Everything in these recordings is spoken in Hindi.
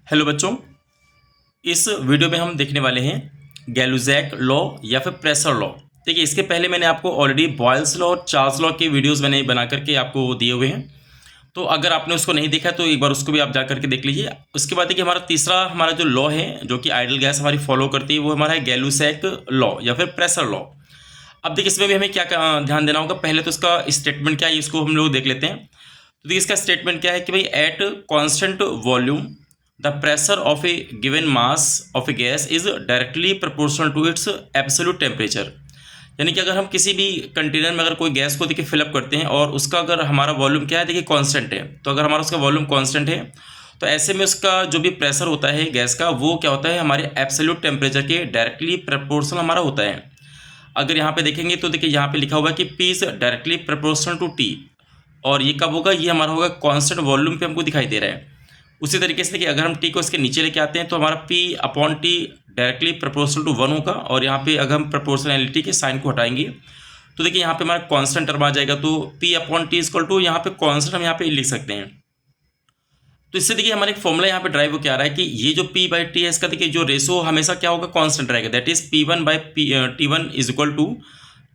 हेलो बच्चों, इस वीडियो में हम देखने वाले हैं गैलुजैक लॉ या फिर प्रेशर लॉ। देखिए, इसके पहले मैंने आपको ऑलरेडी बॉयल्स लॉ और चार्ल्स लॉ के वीडियोस मैंने बना करके आपको दिए हुए हैं। तो अगर आपने उसको नहीं देखा तो एक बार उसको भी आप जा करके देख लीजिए। उसके बाद देखिए, हमारा जो लॉ है जो कि आइडल गैस हमारी फॉलो करती है, वो हमारा है गैलुजैक लॉ या फिर प्रेशर लॉ। अब देखिए, इसमें भी हमें क्या ध्यान देना होगा। पहले तो इसका स्टेटमेंट क्या है इसको हम लोग देख लेते हैं। तो देखिए, इसका स्टेटमेंट क्या है कि भाई at constant volume the pressure of a given mass of a gas is directly proportional to its absolute temperature. यानी कि अगर हम किसी भी कंटेनर में अगर कोई गैस को देखिए फिलअप करते हैं और उसका अगर हमारा वॉल्यूम क्या है देखिए कांस्टेंट है, तो अगर हमारा उसका वॉल्यूम कांस्टेंट है तो ऐसे में उसका जो भी प्रेशर होता है गैस का, वो क्या होता है हमारे एब्सोल्यूट टेम्परेचर के डायरेक्टली प्रोपोर्शनल हमारा होता है। अगर यहाँ पे देखेंगे तो देखिए, यहाँ पे लिखा हुआ है कि P is directly proportional to T, और ये कब होगा, ये हमारा होगा कांस्टेंट वॉल्यूम पे हमको दिखाई दे रहा है। उसी तरीके से देखिए, अगर हम टी को इसके नीचे लेके आते हैं तो हमारा P upon T directly proportional to 1 होगा, और यहाँ पे अगर हम प्रोपोर्शनैलिटी के साइन को हटाएंगे तो देखिए यहाँ पे हमारा कांस्टेंट टर्म आ जाएगा। तो P upon T equal to यहाँ पे कांस्टेंट हम यहाँ पे लिख सकते हैं। तो इससे देखिए हमारा एक फॉर्मूला यहाँ पे ड्राइव हो क्या आ रहा है कि ये जो P बाई टी है इसका देखिए जो रेशो हमेशा क्या होगा, कांस्टेंट रहेगा। That is P1 by T1 is equal to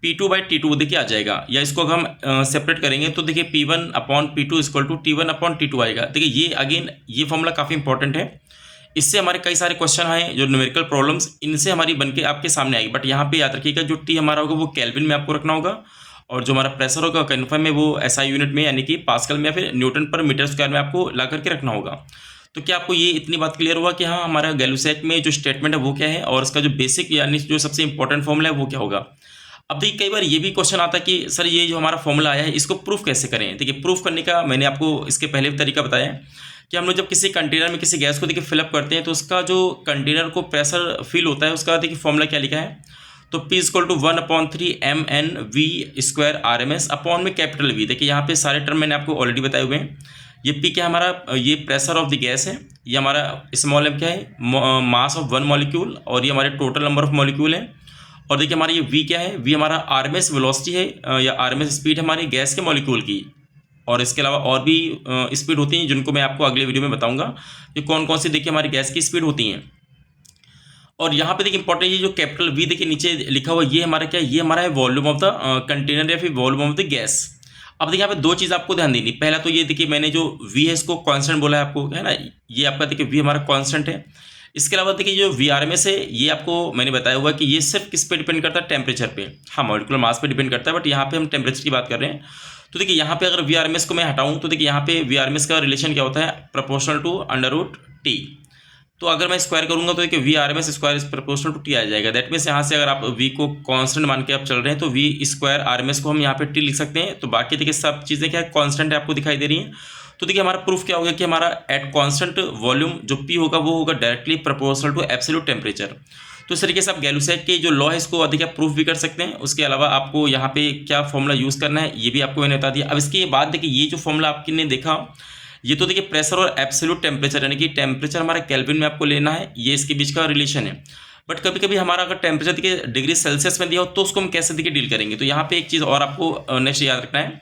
P2 by T2 देखिए आ जाएगा। या इसको अगर हम सेपरेट करेंगे तो देखिए P1 upon P2 equal to T1 upon T2 आएगा। देखिए ये अगेन ये फॉर्मूला काफ़ी इंपॉर्टेंट है। इससे हमारे कई सारे क्वेश्चन आए जो न्यूमेरिकल प्रॉब्लम्स, इनसे हमारी बनके आपके सामने आएगी। बट यहाँ पे याद रखिएगा जो टी हमारा होगा वो केल्विन में आपको रखना होगा, और जो हमारा प्रेशर होगा कन्फर्म में वो एसआई यूनिट में यानी कि पास्कल में या फिर न्यूटन पर मीटर स्क्वायर में आपको ला करके रखना होगा। तो क्या आपको ये इतनी बात क्लियर हुआ कि हाँ हमारा गैलुसैक में जो स्टेटमेंट है वो क्या है, और इसका जो बेसिक यानी जो सबसे इंपॉर्टेंट फॉर्मूला है वो क्या होगा। अब देखिए, कई बार ये भी क्वेश्चन आता है कि सर ये जो हमारा फॉर्मूला आया है इसको प्रूफ कैसे करें। देखिए, प्रूफ करने का मैंने आपको इसके पहले भी तरीका बताया है कि हम लोग जब किसी कंटेनर में किसी गैस को देखिए फिलअप करते हैं तो उसका जो कंटेनर को प्रेशर फील होता है उसका देखिए फॉर्मूला क्या लिखा है। तो P equal to 1/3 MN/V square RMS upon में कैपिटल V। देखिए यहाँ पे सारे टर्म मैंने आपको ऑलरेडी बताए हुए हैं। ये P क्या है हमारा, ये प्रेशर ऑफ द गैस है। ये हमारा स्मॉल m क्या है, मास ऑफ 1 मॉलिक्यूल, और ये हमारे टोटल नंबर ऑफ मॉलिक्यूल है। और देखिए हमारा ये V क्या है, V हमारा RMS वेलोसिटी है या RMS स्पीड हमारी गैस के मॉलिक्यूल की। और इसके अलावा और भी स्पीड होती हैं जिनको मैं आपको अगले वीडियो में बताऊंगा कि कौन कौन सी देखिए हमारी गैस की स्पीड होती हैं। और यहाँ पे देखिए इंपॉर्टेंट, ये जो कैपिटल V देखिए नीचे लिखा हुआ, ये हमारा क्या है, ये हमारा है वॉल्यूम ऑफ द कंटेनर या फिर वॉल्यूम ऑफ द गैस। अब देखिए यहाँ पे दो चीज़ आपको ध्यान देनी। पहला तो ये देखिए मैंने जो V है इसको कांस्टेंट बोला है आपको, है ना, ये आपका देखिए V हमारा कांस्टेंट है। इसके अलावा देखिए जो VRMS है ये आपको मैंने बताया हुआ कि ये सिर्फ किस पे डिपेंड करता है, टेम्परेचर पे। हाँ, मॉलिक्यूलर मास पे डिपेंड करता है, बट यहाँ पे हम टेम्परेचर की बात कर रहे हैं। तो देखिए यहाँ पे अगर VRMS को मैं हटाऊँ तो देखिए यहाँ पे VRMS का रिलेशन क्या होता है, प्रोपोर्शनल टू √T। तो अगर मैं स्क्वायर करूंगा तो देखिए VRMS square is proportional to T आ जाएगा। दैट मीन्स यहाँ से अगर आप V को कांस्टेंट मान के आप चल रहे हैं तो V स्क्वायर RMS को हम यहाँ पे T लिख सकते हैं। तो बाकी देखिए सब चीज़ें क्या है, कांस्टेंट है, आपको दिखाई दे रही हैं। तो देखिए हमारा प्रूफ क्या होगा कि हमारा एट कांस्टेंट वॉल्यूम जो P होगा वो होगा directly proportional to absolute temperature. तो इस तरीके से आप गैलुसैक के जो लॉ है इसको अधिक आप प्रूफ भी कर सकते हैं। उसके अलावा आपको यहाँ पे क्या फॉर्मूला यूज़ करना है ये भी आपको मैंने बता दिया। अब इसके बाद देखिए ये जो फॉर्मूला आपने देखा, ये तो देखिए प्रेशर और एब्सोल्यूट टेम्परेचर यानी कि टेम्परेचर हमारा केल्विन में आपको लेना है, ये इसके बीच का रिलेशन है। बट कभी कभी हमारा अगर टेम्परेचर देखिए डिग्री सेल्सियस में दिया हो तो उसको हम कैसे देखिए डील करेंगे। तो यहाँ पे एक चीज़ और आपको नेक्स्ट याद रखना है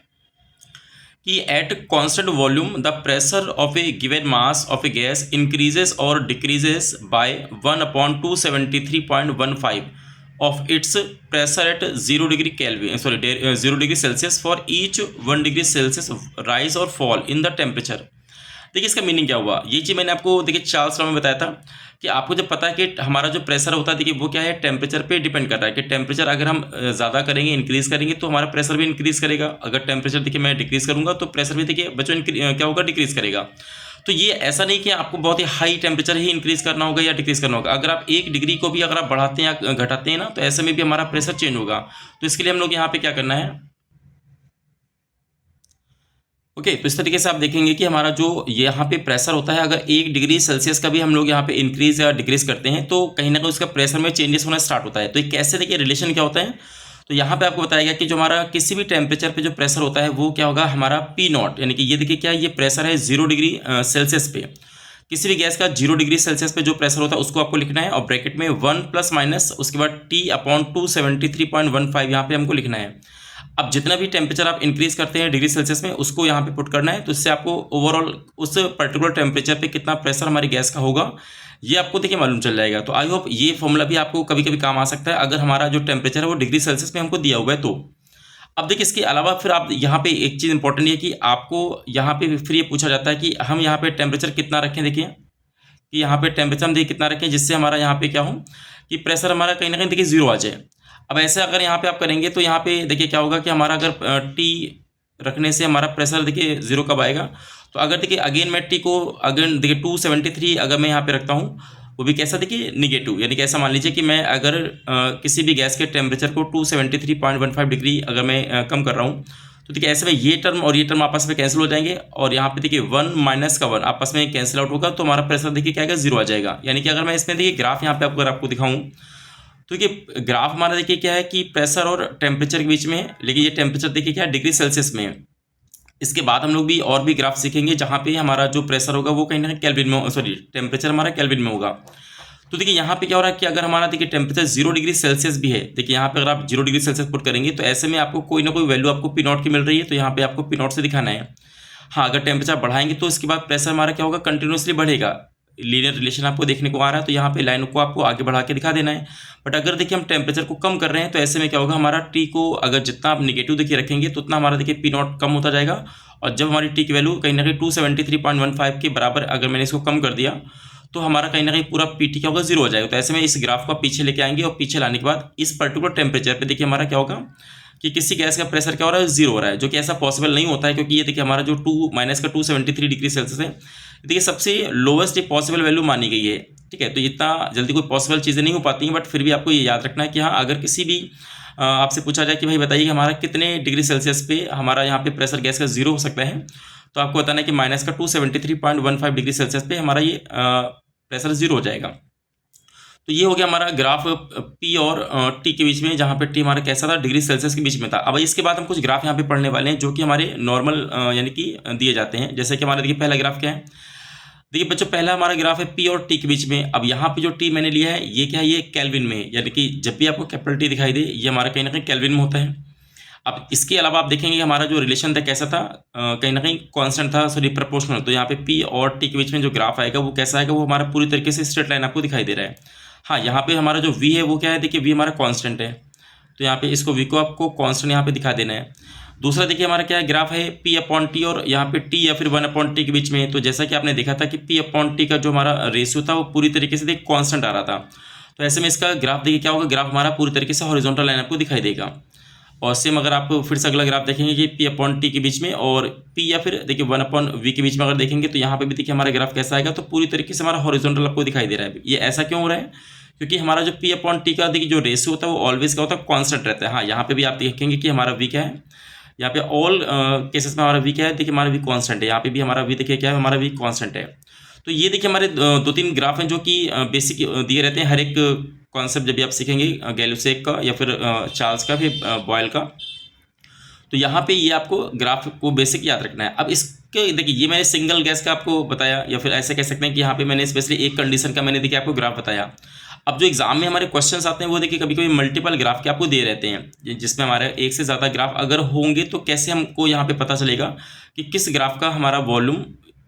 कि at constant volume the pressure of a given mass of a gas increases और decreases by 1/273.15 of its pressure at 0 degree kelvin 0 degree Celsius for each 1 degree Celsius rise और फॉल इन द टेम्परेचर। देखिए इसका मीनिंग क्या हुआ, ये चीज़ मैंने आपको देखिए चार्ल्स लॉ में बताया था कि आपको जब पता है कि हमारा जो प्रेशर होता है देखिए वो क्या है, टेम्परेचर पे डिपेंड कर रहा है कि टेम्परेचर अगर हम ज़्यादा करेंगे, इंक्रीज़ करेंगे तो हमारा प्रेशर भी इंक्रीज़ करेगा। अगर टेम्परेचर देखिए मैं डिक्रीज़ करूँगा तो प्रेशर भी देखिए बच्चों क्या होगा, डिक्रीज़ करेगा। तो ये ऐसा नहीं कि आपको बहुत ही हाई टेम्परेचर ही इंक्रीज़ करना होगा या डिक्रीज़ करना होगा। अगर आप 1 डिग्री को भी अगर आप बढ़ाते हैं या घटाते हैं ना तो ऐसे में भी हमारा प्रेशर चेंज होगा। तो इसके लिए हम लोग यहाँ पे क्या करना है, ओके तो इस तरीके से आप देखेंगे कि हमारा जो यहाँ पे प्रेशर होता है अगर 1 डिग्री सेल्सियस का भी हम लोग यहाँ पे इंक्रीज या डिक्रीज करते हैं तो कहीं ना कहीं उसका प्रेशर में चेंजेस होना स्टार्ट होता है। तो ये कैसे देखिए रिलेशन क्या होता है, तो यहाँ पे आपको बताया गया कि जो हमारा किसी भी टेम्परेचर पे जो प्रेशर होता है वो क्या होगा, हमारा P0 यानी कि ये देखिए क्या ये प्रेशर है 0 डिग्री सेल्सियस पे। किसी भी गैस का 0 डिग्री सेल्सियस पे जो प्रेशर होता है उसको आपको लिखना है, और ब्रैकेट में 1 प्लस माइनस उसके बाद T/273.15 यहाँ पे हमको लिखना है। अब जितना भी टेम्परेचर आप इंक्रीज करते हैं डिग्री सेल्सियस में, उसको यहाँ पे पुट करना है, तो इससे आपको ओवरऑल उस पर्टिकुलर टेम्परेचर पे कितना प्रेशर हमारी गैस का होगा ये आपको देखिए मालूम चल जाएगा। तो आई होप ये फॉर्मूला भी आपको कभी कभी काम आ सकता है अगर हमारा जो टेम्परेचर है वो डिग्री सेल्सियस में हमको दिया हुआ है तो। अब देखिए इसके अलावा फिर आप यहाँ पे एक चीज़ इंपॉर्टेंट है कि आपको यहाँ पे फिर ये पूछा जाता है कि हम यहाँ पे टेम्परेचर कितना रखें। देखिए कि यहाँ पे टेम्परेचर हम देखिए कितना रखें जिससे हमारा यहाँ पे क्या हो कि प्रेशर हमारा कहीं ना कहीं देखिए जीरो आ जाए। अब ऐसे अगर यहाँ पे आप करेंगे तो यहाँ पे देखिए क्या होगा कि हमारा अगर टी रखने से हमारा प्रेशर देखिए जीरो कब आएगा। तो अगर देखिए अगेन मैं टी को अगेन देखिए 273 अगर मैं यहाँ पे रखता हूँ, वो भी कैसा देखिए निगेटिव, यानी कि ऐसा मान लीजिए कि मैं अगर किसी भी गैस के टेम्परेचर को 273.15 डिग्री अगर मैं कम कर रहा हूँ, तो देखिए ऐसे में ये टर्म और ये टर्म आपस में कैंसिल हो जाएंगे और यहाँ पे देखिए 1 माइनस का 1 आपस में कैंसिल आउट होगा, तो हमारा प्रेशर देखिए क्या आएगा जीरो आ जाएगा। यानी कि अगर मैं इसमें देखिए ग्राफ यहाँ पे अगर आपको दिखाऊँ तो ये ग्राफ हमारा देखिए क्या है कि प्रेशर और टेम्परेचर के बीच में है, लेकिन ये टेम्परेचर देखिए क्या है डिग्री सेल्सियस में है। इसके बाद हम लोग भी और भी ग्राफ सीखेंगे जहाँ पे हमारा जो प्रेशर होगा वो कहीं ना कहीं केल्विन में, सॉरी टेम्परेचर हमारा केल्विन में होगा। तो देखिए यहाँ पे क्या हो रहा है कि अगर हमारा देखिए टेम्परेचर 0 डिग्री सेल्सियस भी है, देखिए यहाँ पे अगर आप 0 डिग्री सेल्सियस पुट करेंगे तो ऐसे में आपको कोई ना कोई वैल्यू आपको पी नॉट की मिल रही है, तो यहाँ पे आपको पी नॉट से दिखाना है। हाँ, अगर टेम्परेचर बढ़ाएंगे तो इसके बाद प्रेशर हमारा क्या होगा कंटिन्यूसली बढ़ेगा, लीनियर रिलेशन आपको देखने को आ रहा है, तो यहाँ पे लाइन को आपको आगे बढ़ा के दिखा देना है। बट अगर देखिए हम टेम्परेचर को कम कर रहे हैं तो ऐसे में क्या होगा, हमारा टी को अगर जितना आप निगेटिव देखिए रखेंगे तो उतना हमारा देखिए पी नॉट कम होता जाएगा, और जब हमारी टी की वैल्यू कहीं ना कहीं 273.15 के बराबर अगर मैंने इसको कम कर दिया तो हमारा कहीं ना कहीं पूरा पी टी क्या होगा जीरो हो जाएगा। तो ऐसे में इस ग्राफ को पीछे लेके आएंगे और पीछे लाने के बाद इस पर्टिकुलर टेम्परेचर पे देखिए हमारा क्या होगा कि किसी गैस का प्रेशर क्या हो रहा है जीरो हो रहा है, जो कि ऐसा पॉसिबल नहीं होता है, क्योंकि ये देखिए हमारा जो 273 डिग्री सेल्सियस है देखिए सबसे लोवेस्ट पॉसिबल वैल्यू मानी गई है। ठीक है, तो इतना जल्दी कोई पॉसिबल चीज़ें नहीं हो पाती हैं, बट फिर भी आपको ये याद रखना है कि हाँ, अगर किसी भी आपसे पूछा जाए कि भाई बताइए कि हमारा कितने डिग्री सेल्सियस पे हमारा यहाँ पे प्रेशर गैस का जीरो हो सकता है, तो आपको बताना है कि माइनस का 273.15 डिग्री सेल्सियस पे हमारा ये प्रेशर जीरो हो जाएगा। तो ये हो गया हमारा ग्राफ पी और टी के बीच में, जहाँ पे टी हमारा कैसा था डिग्री सेल्सियस के बीच में था। अब इसके बाद हम कुछ ग्राफ यहाँ पे पढ़ने वाले हैं जो कि हमारे नॉर्मल यानी कि दिए जाते हैं। जैसे कि हमारा देखिए पहला ग्राफ क्या है, देखिए बच्चों पहला हमारा ग्राफ है पी और टी के बीच में। अब यहाँ पे जो टी मैंने लिया है ये क्या है, ये केल्विन में है, यानी कि जब भी आपको कैपिटल टी दिखाई दे ये हमारा कहीं ना कहीं केल्विन में होता है। अब इसके अलावा आप देखेंगे कि हमारा जो रिलेशन था कैसा था, कहीं ना कहीं कांस्टेंट था, सॉरी प्रोपोर्शनल। तो यहाँ पे पी और टी के बीच में जो ग्राफ आएगा वो कैसा आएगा, वो हमारा पूरी तरीके से स्ट्रेट लाइन आपको दिखाई दे रहा है। हाँ, यहाँ पे हमारा जो वी है वो क्या है, देखिए वी हमारा कांस्टेंट है, तो यहाँ पे इसको वी को आपको कांस्टेंट यहाँ पे दिखा देना है। दूसरा देखिए हमारा क्या है ग्राफ है पी अपॉन टी और यहाँ पे टी या फिर 1 अपॉन टी के बीच में। तो जैसा कि आपने देखा था कि पी अपॉन टी का जो हमारा रेशियो था वो पूरी तरीके से देखिए कांस्टेंट आ रहा था। तो ऐसे में इसका ग्राफ देखिए क्या होगा, ग्राफ हमारा पूरी तरीके से हॉरिजॉन्टल लाइन आपको दिखाई देगा। और सेम अगर आप फिर से अगला ग्राफ देखेंगे कि पी अपॉन टी के बीच में और पी या फिर देखिए 1 अपॉन वी के बीच में अगर देखेंगे तो यहाँ पे भी देखिए हमारा ग्राफ कैसा आएगा, तो पूरी तरीके से हमारा हॉरिजॉन्टल आपको दिखाई दे रहा है। ये ऐसा क्यों हो रहा है, क्योंकि हमारा जो पी अपॉन टी का देखिए जो रेशियो होता है वो ऑलवेज क्या होता है, कांस्टेंट रहता है। हाँ, यहाँ पे भी आप देखेंगे कि हमारा वी क्या है, यहाँ पे ऑल केसेस में हमारा वी क्या है, देखिए हमारा वी कांस्टेंट है। यहाँ पे भी हमारा वी देखिए क्या है, हमारा वी कांस्टेंट है। तो ये देखिए हमारे 2-3 ग्राफ हैं जो कि बेसिक दिए रहते हैं हर एक कॉन्सेप्ट जब भी आप सीखेंगे गैलुसेक का या फिर चार्ल्स का फिर बॉयल का। तो यहाँ पे ये आपको ग्राफ को बेसिक याद रखना है। अब इसके देखिए ये मैंने सिंगल गैस का आपको बताया, या फिर ऐसे कह सकते हैं कि यहाँ पे मैंने स्पेशली एक कंडीशन का मैंने देखिए आपको ग्राफ बताया। अब जो एग्जाम में हमारे क्वेश्चंस आते हैं वो देखिए कभी कभी मल्टीपल ग्राफ के आपको दे रहते हैं, जिसमें हमारे एक से ज़्यादा ग्राफ अगर होंगे तो कैसे हमको यहाँ पे पता चलेगा कि किस ग्राफ का हमारा वॉल्यूम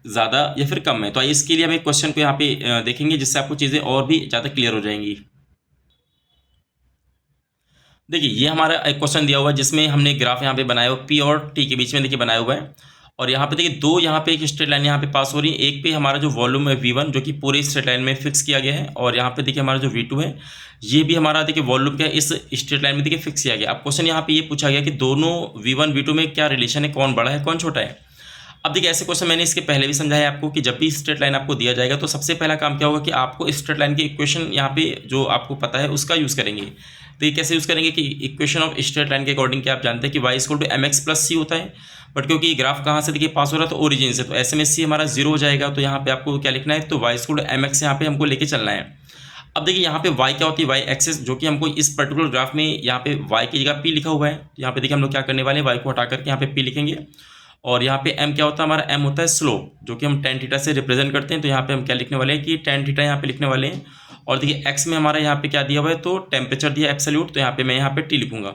ज़्यादा या फिर कम है। तो आइए इसके लिए हम एक क्वेश्चन को यहाँ पे देखेंगे जिससे आपको चीज़ें और भी ज़्यादा क्लियर हो जाएंगी। देखिए ये हमारा एक क्वेश्चन दिया हुआ है जिसमें हमने ग्राफ यहाँ पे बनाया हुआ पी और टी के बीच में देखिए बनाया हुआ है, और यहाँ पे देखिए दो यहाँ पे एक स्ट्रेट लाइन यहाँ पे पास हो रही है। एक पे हमारा जो वॉल्यूम है V1 जो कि पूरे स्ट्रेट लाइन में फिक्स किया गया है, और यहाँ पे देखिए हमारा जो V2 है ये भी हमारा देखिए वॉल्यूम क्या है इस स्ट्रेट लाइन में देखिए फिक्स किया गया। अब क्वेश्चन यहाँ पे ये पूछा गया कि दोनों V1 V2 में क्या रिलेशन है, कौन बड़ा है कौन छोटा है। अब देखिए ऐसे क्वेश्चन मैंने इसके पहले भी समझाया आपको कि जब भी स्ट्रेट लाइन आपको दिया जाएगा तो सबसे पहला काम क्या होगा कि आपको स्ट्रेट लाइन की इक्वेशन यहाँ पे जो आपको पता है उसका यूज़ करेंगे। तो ये कैसे यूज़ करेंगे कि इक्वेशन ऑफ स्ट्रेट लाइन के अकॉर्डिंग क्या आप जानते हैं कि y equal to mx plus C होता है, बट क्योंकि ये ग्राफ कहाँ से देखिए पास हो रहा है तो ओरिजिन से, तो ऐसे में सी हमारा जीरो हो जाएगा। तो यहाँ पे आपको क्या लिखना है, तो y इक्वल टू mx यहाँ पे हमको लेके चलना है। अब देखिए यहाँ पे y क्या होती है, y एक्सिस, जो कि हमको इस पर्टिकुलर ग्राफ में यहाँ पे y की जगह p लिखा हुआ है। तो यहाँ पे देखिए हम लोग क्या करने वाले हैं, y को हटा करके यहाँ पे p लिखेंगे, और यहाँ पे m क्या होता है, हमारा m होता है स्लोप, जो कि हम tan थीटा से रिप्रेजेंट करते हैं। तो यहाँ पे हम क्या लिखने वाले हैं कि tan थीटा यहाँ पे लिखने वाले हैं, और देखिए x में हमारा यहाँ पे क्या दिया हुआ है, तो टेम्परेचर दिया एब्सोल्यूट, तो यहाँ पे मैं यहाँ पे t लिखूंगा।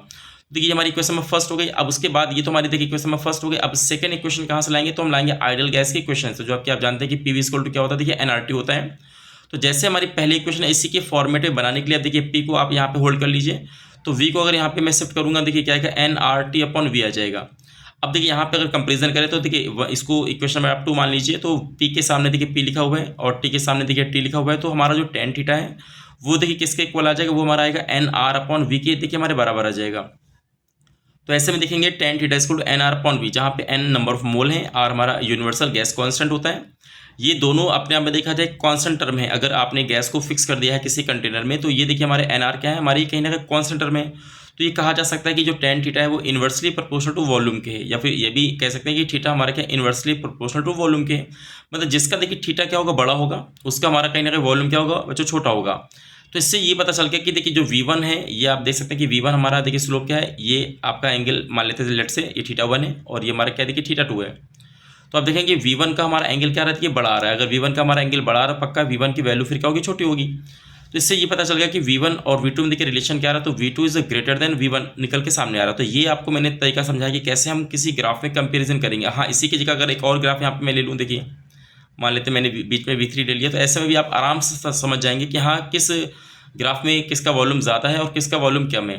देखिए हमारी इक्वेशन में फर्स्ट हो गई। अब उसके बाद ये तो हमारी देखिए इक्वेशन में फर्स्ट हो गई। अब सेकंड इक्वेशन कहाँ से लाएंगे, तो हम लाएंगे आइडियल गैस की इक्वेशन से, जो आपके आप जानते हैं कि पी इक्वल टू क्या होता है, देखिए एनआरटी होता है। तो जैसे हमारी पहली इक्वेशन है, इसी के फॉर्मेट में बनाने के लिए अब देखिए पी को आप यहाँ पे होल्ड कर लीजिए, तो वी को अगर यहाँ पे मैं शिफ्ट करूँगा, देखिए क्या आएगा, N R T upon V आ जाएगा। अब देखिए यहाँ पे अगर कंपेरिजन करें तो देखिए इसको इक्वेशन नंबर आप 2 मान लीजिए, तो पी के सामने देखिए पी लिखा हुआ है और टी के सामने देखिए टी लिखा हुआ है, तो हमारा जो टेन थीटा है वो देखिए किसके इक्वल आ जाएगा, वो हमारा आएगा एन आर अपॉन वी के देखिए हमारे बराबर आ जाएगा। तो ऐसे में देखेंगे tan theta equal to N R upon V, जहाँ पे एन नंबर ऑफ मोल है, आर हमारा यूनिवर्सल गैस कांस्टेंट होता है। ये दोनों अपने आप में देखा जाए कांस्टेंट टर्म है। अगर आपने गैस को फिक्स कर दिया है किसी कंटेनर में, तो ये देखिए हमारे एन आर क्या है, हमारी कहीं ना कहीं कांस्टेंट टर्म है। तो ये कहा जा सकता है कि जो टेन थीटा है वो इन्वर्सली प्रोपोर्शनल टू वॉल्यूम के है, या फिर ये भी कह सकते हैं कि थीटा हमारा क्या इन्वर्सली प्रोपोर्शनल टू वॉल्यूम के है। मतलब जिसका देखिए थीटा क्या होगा, बड़ा होगा, उसका हमारा कहीं ना कहीं वॉल्यूम क्या होगा, बच्चों छोटा होगा। तो इससे ये पता चल गया कि देखिए जो V1 है, ये आप देख सकते हैं कि V1 हमारा देखिए स्लोप क्या है, ये आपका एंगल मान लेते हैं लेट से, ये थीटा 1 है और ये हमारा क्या देखिए थीटा 2 है। तो आप देखेंगे V1 का हमारा एंगल क्या रहता है, बड़ा आ रहा है। अगर V1 का हमारा एंगल बड़ा आ रहा है, पक्का V1 की वैल्यू फिर क्या होगी, छोटी होगी। तो इससे ये पता चल गया कि V1 और V2 में देखिए रिलेशन क्या आ रहा है, तो V2 is greater than V1 निकल के सामने आ रहा है। तो ये आपको मैंने तरीका समझाया कि कैसे हम किसी ग्राफ में कंपेरिजन करेंगे। हाँ, इसी की जगह अगर एक और ग्राफ यहाँ पे मैं ले लूँ, देखिए मान लेते मैंने बीच में V3 ले लिया, तो ऐसे में भी आप आराम से समझ जाएंगे कि हाँ किस ग्राफ में किसका वॉल्यूम ज़्यादा है और किसका वॉल्यूम कम है।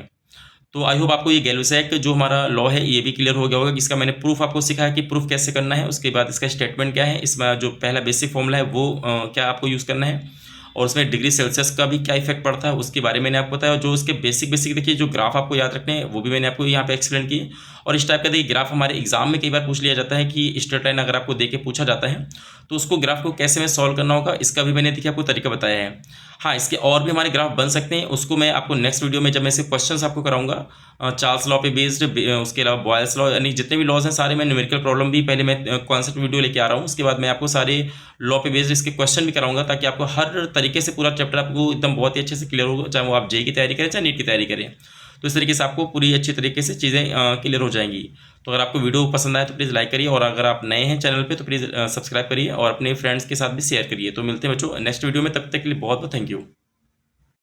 तो आई होप आपको ये गैलुसैक जो हमारा लॉ है ये भी क्लियर हो गया होगा कि इसका मैंने प्रूफ आपको सिखाया कि प्रूफ कैसे करना है, उसके बाद इसका स्टेटमेंट क्या है, इसमें जो पहला बेसिक फॉर्मूला है वो क्या आपको यूज़ करना है, और उसमें डिग्री सेल्सियस का भी क्या इफेक्ट पड़ता है उसके बारे में मैंने आपको बताया। और जो उसके बेसिक देखिए जो ग्राफ आपको याद रखने हैं वो भी मैंने आपको यहाँ पे एक्सप्लेन की। और इस टाइप का देखिए ग्राफ हमारे एग्जाम में कई बार पूछ लिया जाता है कि स्ट्रेट लाइन अगर आपको दे के पूछा जाता है तो उसको ग्राफ को कैसे में सॉल्व करना होगा, इसका भी मैंने देखिए आपको तरीका बताया है। हाँ, इसके और भी हमारे ग्राफ बन सकते हैं, उसको मैं आपको नेक्स्ट वीडियो में जब मैं से क्वेश्चंस आपको कराऊंगा चार्ल्स लॉ पे बेस्ड, उसके अलावा बॉयल्स लॉ, यानी जितने भी लॉज हैं सारे, मैं न्यूमेरिकल प्रॉब्लम भी पहले मैं कॉन्सेप्ट वीडियो लेके आ रहा हूँ, उसके बाद मैं आपको सारे लॉ पे बेस्ड इसके क्वेश्चन भी कराऊंगा, ताकि आपको हर तरीके से पूरा चैप्टर आपको एकदम बहुत ही अच्छे से क्लियर होगा, चाहे वो आप जेईई की तैयारी करें चाहे नीट की तैयारी करें। तो इस तरीके से आपको पूरी अच्छी तरीके से चीज़ें क्लियर हो जाएंगी। तो अगर आपको वीडियो पसंद आए तो प्लीज़ लाइक करिए, और अगर आप नए हैं चैनल पे तो प्लीज़ सब्सक्राइब करिए और अपने फ्रेंड्स के साथ भी शेयर करिए। तो मिलते हैं बच्चों नेक्स्ट वीडियो में, तब तक के लिए बहुत बहुत थैंक यू।